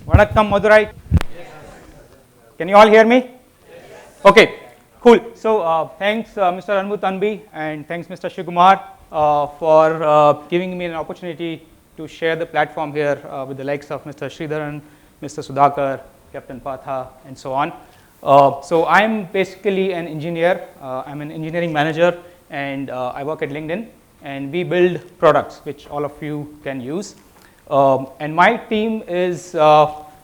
Vanakkam, Madurai. Can you all hear me? Okay, cool. So thanks Mr. Anbu Tanbi and thanks Mr. Shikumar for giving me an opportunity to share the platform here with the likes of Mr. Sridharan, Mr. Sudhakar, Captain Patha and so on. So I'm basically an engineer. I'm an engineering manager and I work at LinkedIn and we build products which all of you can use. And my team is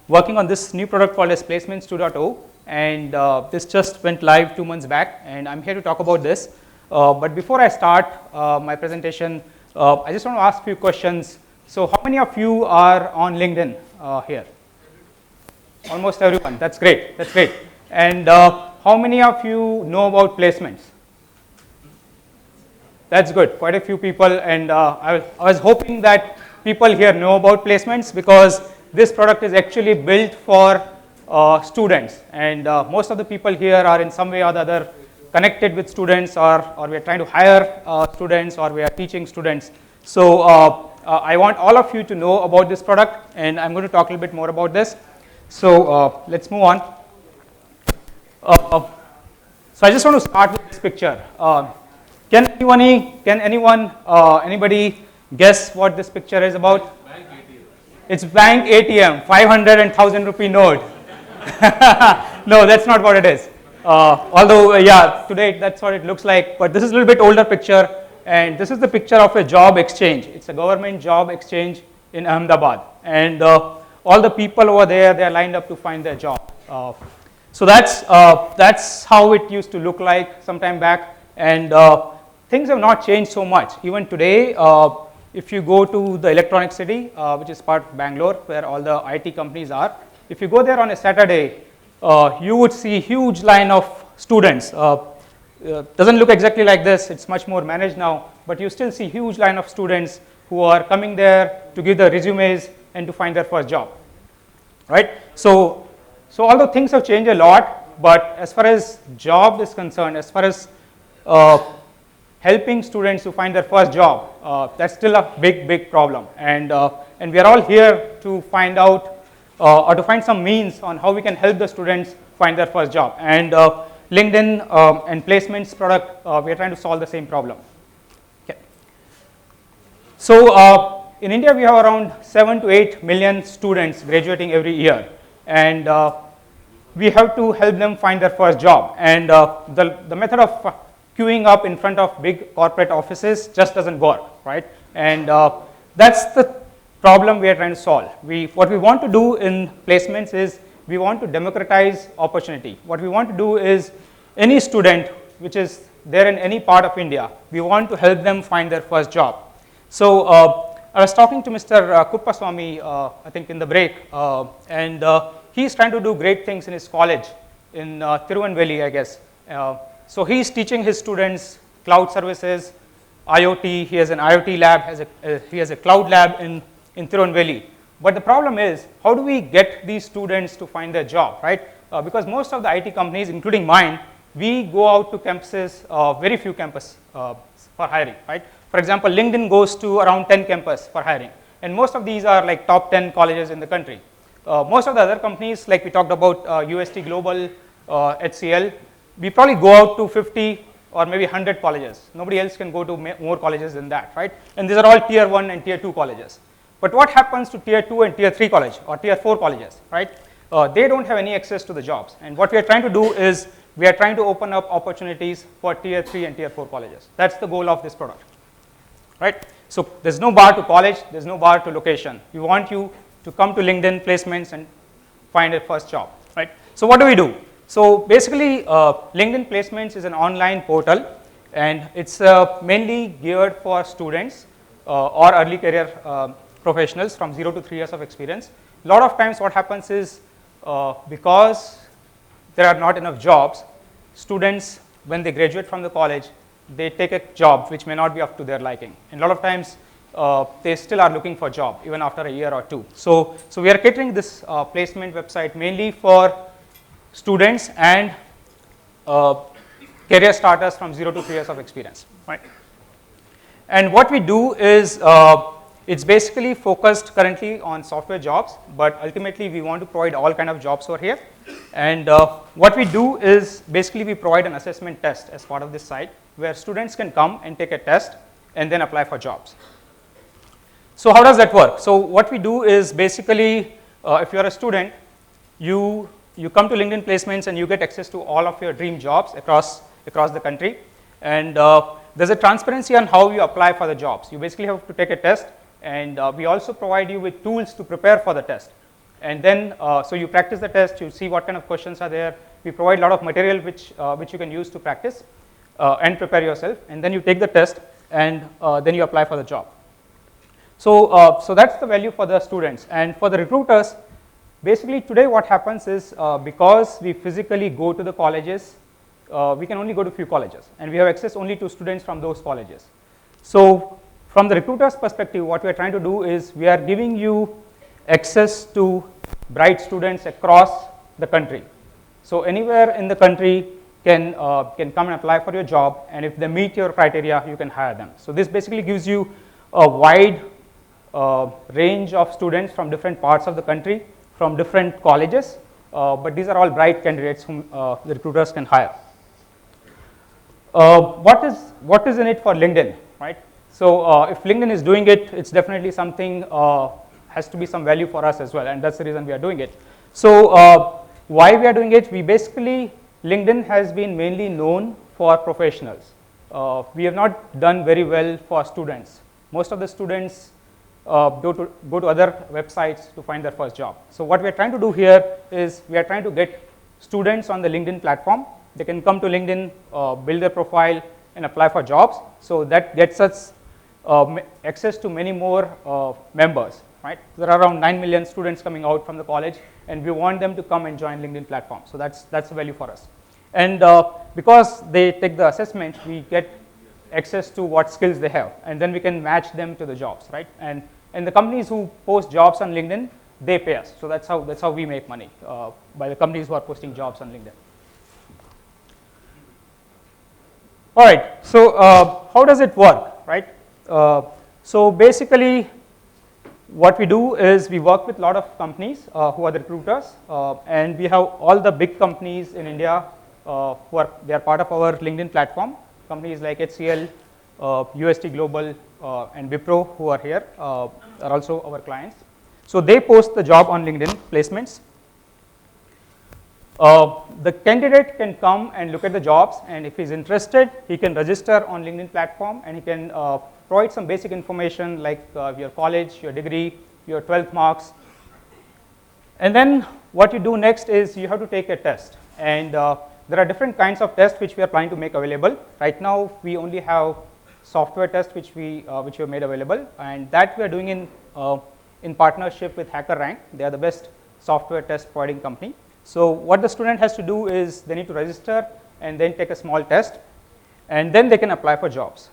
working on this new product called as Placements 2.0 and this just went live 2 months back and I'm here to talk about this. But before I start my presentation, I just want to ask a few questions. So how many of you are on LinkedIn here? Almost everyone. That's great. That's great. And how many of you know about placements? That's good. Quite a few people. And I was hoping that people here know about placements because this product is actually built for students. And most of the people here are in some way or the other connected with students or we are trying to hire students or we are teaching students. So I want all of you to know about this product and I'm going to talk a little bit more about this. So let's move on. So I just want to start with this picture. Can anybody guess what this picture is about? Bank ATM. It's bank ATM, 500 and 1000 rupee note. No, that's not what it is. Although, yeah, today that's what it looks like. But this is a little bit older picture, and this is the picture of a job exchange. It's a government job exchange in Ahmedabad, and all the people over there, they are lined up to find their job. So that's how it used to look like some time back, and things have not changed so much. Even today, if you go to the Electronic City, which is part of Bangalore, where all the IT companies are, if you go there on a Saturday, you would see huge line of students. Doesn't look exactly like this, it's much more managed now, but you still see huge line of students who are coming there to give their resumes and to find their first job, right? So although things have changed a lot, but as far as job is concerned, as far as helping students to find their first job, that's still a big problem. And we are all here to find out or to find some means on how we can help the students find their first job. And LinkedIn and placements product, we are trying to solve the same problem. Okay. So in India, we have around 7 to 8 million students graduating every year. And we have to help them find their first job. And the method of queuing up in front of big corporate offices just doesn't work, right? And that's the problem we are trying to solve. What we want to do in placements is we want to democratize opportunity. What we want to do is any student which is there in any part of India, we want to help them find their first job. So I was talking to Mr. Kuppaswamy, I think in the break, and he's trying to do great things in his college in Tirunelveli, I guess. So he's teaching his students cloud services, IoT. He has an IoT lab, he has a cloud lab in Tirunelveli. But the problem is, how do we get these students to find their job, right? Because most of the IT companies, including mine, we go out to campuses, very few campuses for hiring, right? For example, LinkedIn goes to around 10 campuses for hiring. And most of these are like top 10 colleges in the country. Most of the other companies, like we talked about UST Global, HCL, we probably go out to 50 or maybe 100 colleges. Nobody else can go to more colleges than that, right? And these are all tier 1 and tier 2 colleges. But what happens to tier 2 and tier 3 college or tier 4 colleges, right? They don't have any access to the jobs. And what we are trying to do is we are trying to open up opportunities for tier 3 and tier 4 colleges. That's the goal of this product, right? So there's no bar to college, there's no bar to location. We want you to come to LinkedIn placements and find a first job, right? So what do we do? So basically, LinkedIn Placements is an online portal, and it's mainly geared for students or early career professionals from 0 to 3 years of experience. A lot of times what happens is because there are not enough jobs, students, when they graduate from the college, they take a job which may not be up to their liking. And a lot of times they still are looking for a job even after a year or two. So we are catering this placement website mainly for students and career starters from 0 to 3 years of experience, right? And what we do is, it's basically focused currently on software jobs, but ultimately we want to provide all kind of jobs over here. And what we do is basically we provide an assessment test as part of this site, where students can come and take a test and then apply for jobs. So how does that work? So what we do is basically, if you are a student, you come to LinkedIn placements and you get access to all of your dream jobs across the country. And there's a transparency on how you apply for the jobs. You basically have to take a test, and we also provide you with tools to prepare for the test. And then, so you practice the test, you see what kind of questions are there. We provide a lot of material which you can use to practice and prepare yourself. And then you take the test, and then you apply for the job. So, so that's the value for the students. And for the recruiters, basically today what happens is, because we physically go to the colleges, we can only go to few colleges, and we have access only to students from those colleges. So from the recruiter's perspective, what we are trying to do is we are giving you access to bright students across the country. So anywhere in the country can come and apply for your job, and if they meet your criteria, you can hire them. So this basically gives you a wide range of students from different parts of the country, from different colleges, but these are all bright candidates whom the recruiters can hire. What is in it for LinkedIn, right? So if LinkedIn is doing it, it's definitely something, has to be some value for us as well, and that's the reason we are doing it. So why we are doing it? We basically, LinkedIn has been mainly known for professionals. We have not done very well for students. Most of the students go to other websites to find their first job. So what we are trying to do here is we are trying to get students on the LinkedIn platform. They can come to LinkedIn, build their profile, and apply for jobs. So that gets us access to many more members, right? There are around 9 million students coming out from the college, and we want them to come and join LinkedIn platform. So that's the value for us. And because they take the assessment, we get access to what skills they have, and then we can match them to the jobs, right? And the companies who post jobs on LinkedIn, they pay us. So that's how we make money, by the companies who are posting jobs on LinkedIn. All right, so how does it work, right? So basically, what we do is we work with a lot of companies who are the recruiters, and we have all the big companies in India they are part of our LinkedIn platform. Companies like HCL, UST Global, and Wipro, who are here, are also our clients. So they post the job on LinkedIn placements. The candidate can come and look at the jobs, and if he's interested, he can register on LinkedIn platform, and he can provide some basic information like your college, your degree, your 12th marks. And then what you do next is you have to take a test, and there are different kinds of tests which we are planning to make available. Right now we only have software tests which we have made available, and that we are doing in partnership with HackerRank. They are the best software test providing company. So what the student has to do is they need to register and then take a small test, and then they can apply for jobs.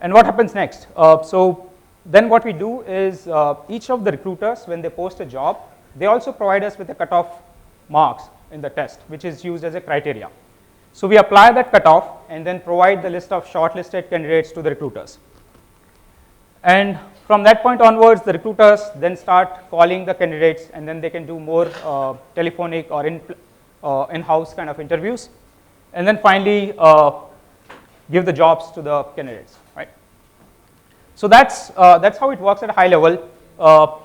And what happens next? So then what we do is each of the recruiters, when they post a job, they also provide us with a cutoff marks in the test, which is used as a criteria. So we apply that cutoff and then provide the list of shortlisted candidates to the recruiters. And from that point onwards, the recruiters then start calling the candidates, and then they can do more telephonic or in-house kind of interviews, and then finally give the jobs to the candidates, right? So that's how it works at a high level.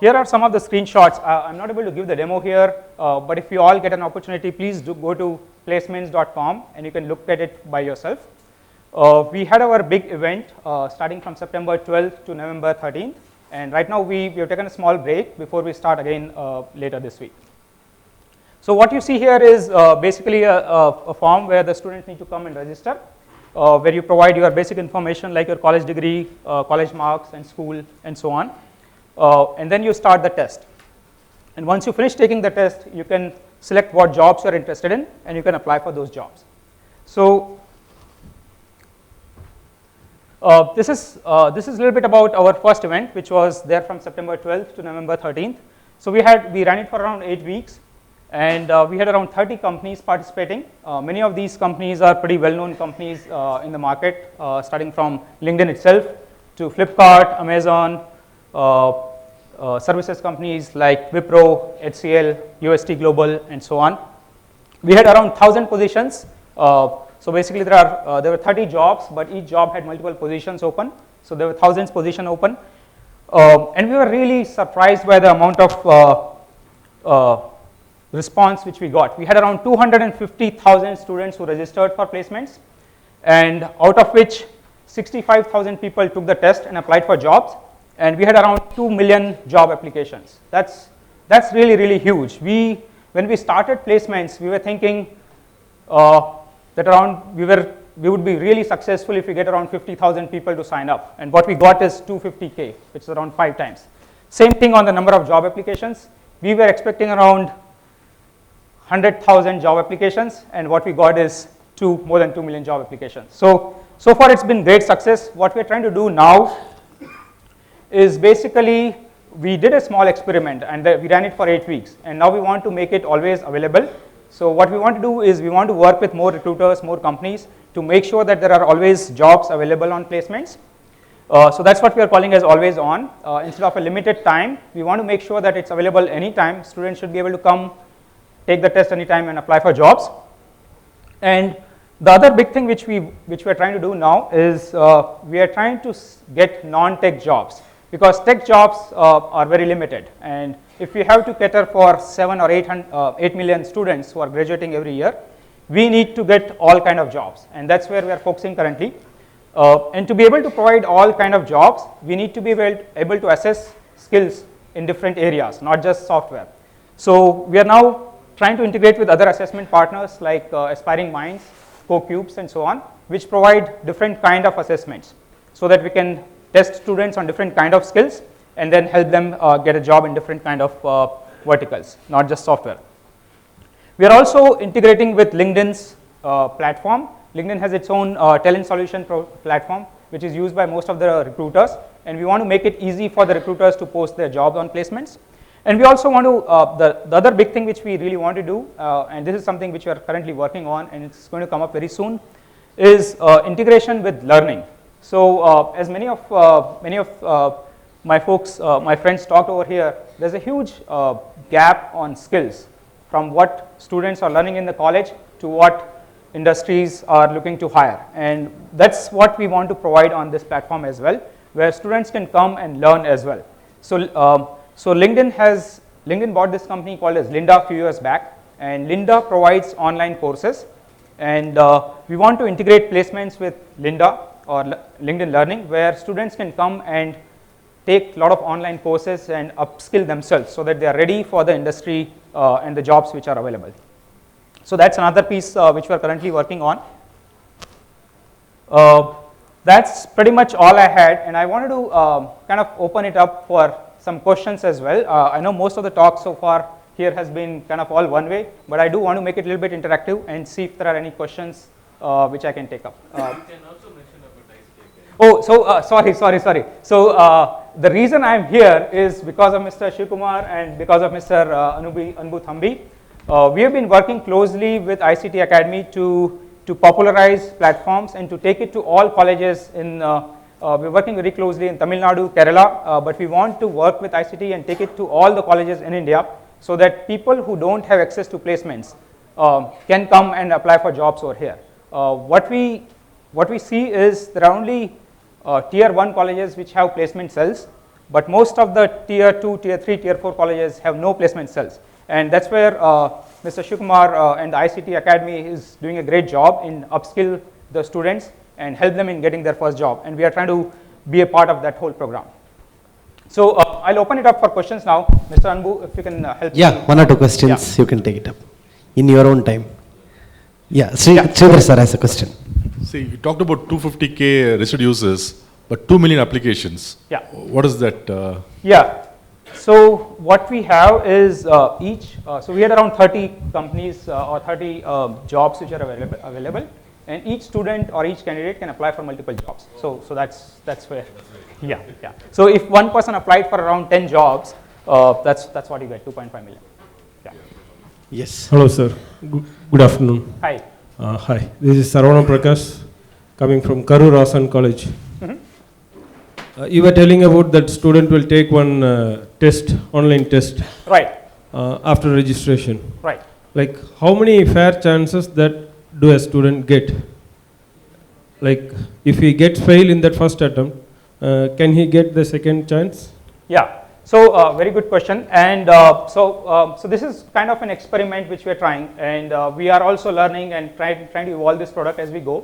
Here are some of the screenshots. I'm not able to give the demo here, but if you all get an opportunity, please do go to placements.com and you can look at it by yourself. We had our big event starting from September 12th to November 13th, and right now we have taken a small break before we start again later this week. So what you see here is basically a form where the students need to come and register, where you provide your basic information like your college degree, college marks, and school, and so on. And then you start the test. And once you finish taking the test, you can select what jobs you are interested in, and you can apply for those jobs. So this is a little bit about our first event, which was there from September 12th to November 13th. So we ran it for around 8 weeks, And we had around 30 companies participating. Many of these companies are pretty well-known companies in the market, starting from LinkedIn itself to Flipkart, Amazon, services companies like Wipro, HCL, UST Global, and so on. We had around 1,000 positions. So basically there were 30 jobs, but each job had multiple positions open. So there were thousands positions open. And we were really surprised by the amount of response which we got. We had around 250,000 students who registered for placements, and out of which 65,000 people took the test and applied for jobs, and we had around 2 million job applications. That's really, really huge. When we started placements, we were thinking that we would be really successful if we get around 50,000 people to sign up, and what we got is 250K, which is around 5 times. Same thing on the number of job applications. We were expecting around 100,000 job applications, and what we got is more than 2 million job applications. So far it's been great success. What we're trying to do now is basically, we did a small experiment and we ran it for 8 weeks, and now we want to make it always available. So what we want to do is we want to work with more recruiters, more companies, to make sure that there are always jobs available on placements. So that's what we are calling as always on. Instead of a limited time, we want to make sure that it's available anytime. Students should be able to come, take the test anytime and apply for jobs. And the other big thing which we are trying to do now is we are trying to get non-tech jobs, because tech jobs are very limited, and if we have to cater for 7 or 8 million students who are graduating every year, we need to get all kind of jobs, and that's where we are focusing currently. And to be able to provide all kind of jobs, we need to be able to assess skills in different areas, not just software. So we are now trying to integrate with other assessment partners like Aspiring Minds, CoCubes, and so on, which provide different kind of assessments, so that we can test students on different kind of skills and then help them get a job in different kind of verticals, not just software. We are also integrating with LinkedIn's platform. LinkedIn has its own talent solution platform, which is used by most of the recruiters, and we want to make it easy for the recruiters to post their jobs on placements. And we also want to, the other big thing which we really want to do, and this is something which we are currently working on and it's going to come up very soon, is integration with learning. So as many of my folks, my friends talked over here, there's a huge gap on skills from what students are learning in the college to what industries are looking to hire. And that's what we want to provide on this platform as well, where students can come and learn as well. So LinkedIn bought this company called as Lynda a few years back, and Lynda provides online courses, and we want to integrate placements with Lynda or LinkedIn Learning, where students can come and take a lot of online courses and upskill themselves so that they are ready for the industry and the jobs which are available. So that's another piece which we are currently working on. That's pretty much all I had, and I wanted to kind of open it up for some questions as well. I know most of the talk so far here has been kind of all one way, but I do want to make it a little bit interactive and see if there are any questions which I can take up. You can also mention about ICT. Sorry. So the reason I'm here is because of Mr. Shivkumar and because of Mr. Anbu Thambi. We have been working closely with ICT Academy to popularize platforms and to take it to all colleges in we're working very closely in Tamil Nadu, Kerala, but we want to work with ICT and take it to all the colleges in India so that people who don't have access to placements can come and apply for jobs over here. What we see is there are only tier 1 colleges which have placement cells, but most of the tier 2, tier 3, tier 4 colleges have no placement cells. And that's where Mr. Shivkumar and the ICT Academy is doing a great job in upskill the students and help them in getting their first job, and we are trying to be a part of that whole program. So I'll open it up for questions now. Mr. Anbu, if you can help. Yeah, 1 or 2 questions, you can take it up in your own time. Yeah, Sridhar sir has a question. See, you talked about 250K registered users, but 2 million applications. Yeah. What is that? Yeah. So what we have is so we had around 30 companies or 30 jobs which are available. And each student or each candidate can apply for multiple jobs. So that's where, yeah. So if one person applied for around 10 jobs, that's what you get, 2.5 million. Yeah. Yes. Hello, sir. Good afternoon. Hi. Hi, this is Saravana Prakash coming from Karur Rasan College. You were telling about that student will take one test, online test, Right. after registration. Right. Like, how many fair chances that do a student get? Like, if he gets fail in that first attempt, can he get the second chance? Yeah. So very good question. And so this is kind of an experiment which we are trying, and we are also learning and trying to evolve this product as we go.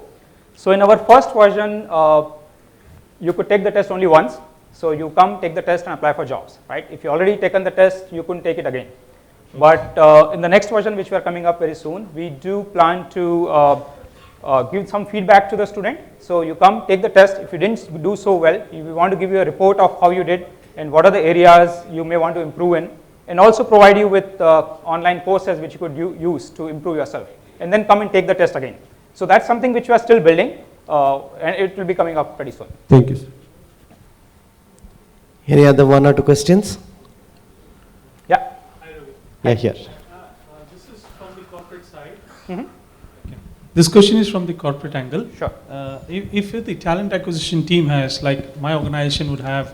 So in our first version, you could take the test only once. So you come, take the test, and apply for jobs, right? If you already taken the test, you couldn't take it again. But in the next version, which we are coming up very soon, we do plan to give some feedback to the student. So you come, take the test. If you didn't do so well, we want to give you a report of how you did and what are the areas you may want to improve in, and also provide you with online courses which you could use to improve yourself, and then come and take the test again. So that's something which we are still building, and it will be coming up pretty soon. Thank you, sir. Any other one or two questions? Yeah. Yeah, here. This is from the corporate side. Mhm. This question is from the corporate angle. Sure. If the talent acquisition team has, like my organization would have,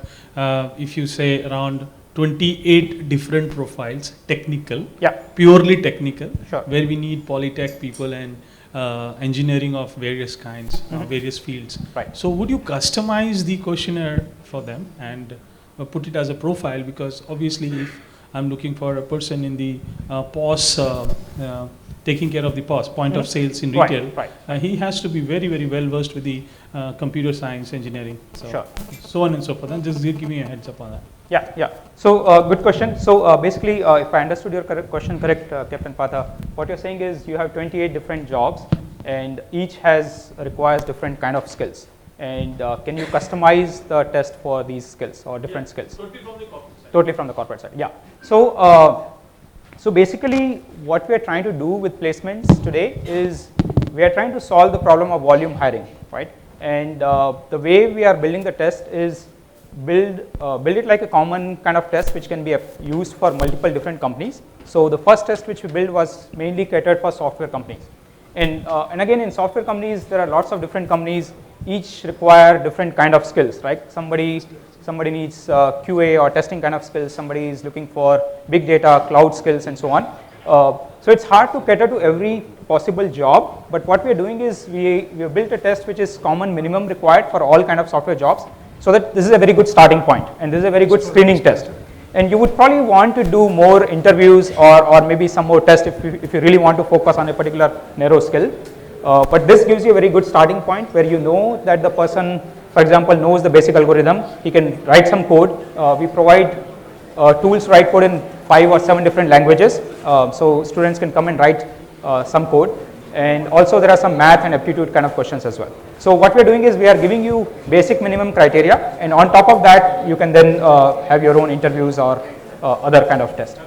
if you say around 28 different profiles, technical, Yeah. purely technical, Sure. where we need polytech people and engineering of various kinds, various fields. Right. So would you customize the questionnaire for them and put it as a profile? Because obviously if I'm looking for a person in the POS, taking care of the POS, point of sales in Right, retail, right. he has to be very, very well versed with the computer science engineering. So, Sure. so on and so forth. And just give me a heads up on that. Yeah, yeah. So good question. So basically, if I understood your question correct, Captain Patha, what you're saying is you have 28 different jobs, and each requires different kind of skills. And can you customize the test for these skills or different skills? Totally from the corporate side. Totally from the corporate side. Yeah. So so basically, what we are trying to do with placements today is we are trying to solve the problem of volume hiring, right? And the way we are building the test is build it like a common kind of test which can be used for multiple different companies. So the first test which we built was mainly catered for software companies. And again, in software companies, there are lots of different companies, each require different kind of skills, right? Somebody needs QA or testing kind of skills, somebody is looking for big data, cloud skills, and so on. So it's hard to cater to every possible job, but what we are doing is we have built a test which is common minimum required for all kind of software jobs, so that this is a very good starting point, and this is a very good screening test. And you would probably want to do more interviews or maybe some more tests if you really want to focus on a particular narrow skill. But this gives you a very good starting point where you know that the person, for example, knows the basic algorithm, he can write some code. We provide tools to write code in 5 or 7 different languages, so students can come and write some code. And also there are some math and aptitude kind of questions as well. So what we are doing is we are giving you basic minimum criteria, and on top of that you can then have your own interviews or other kind of tests.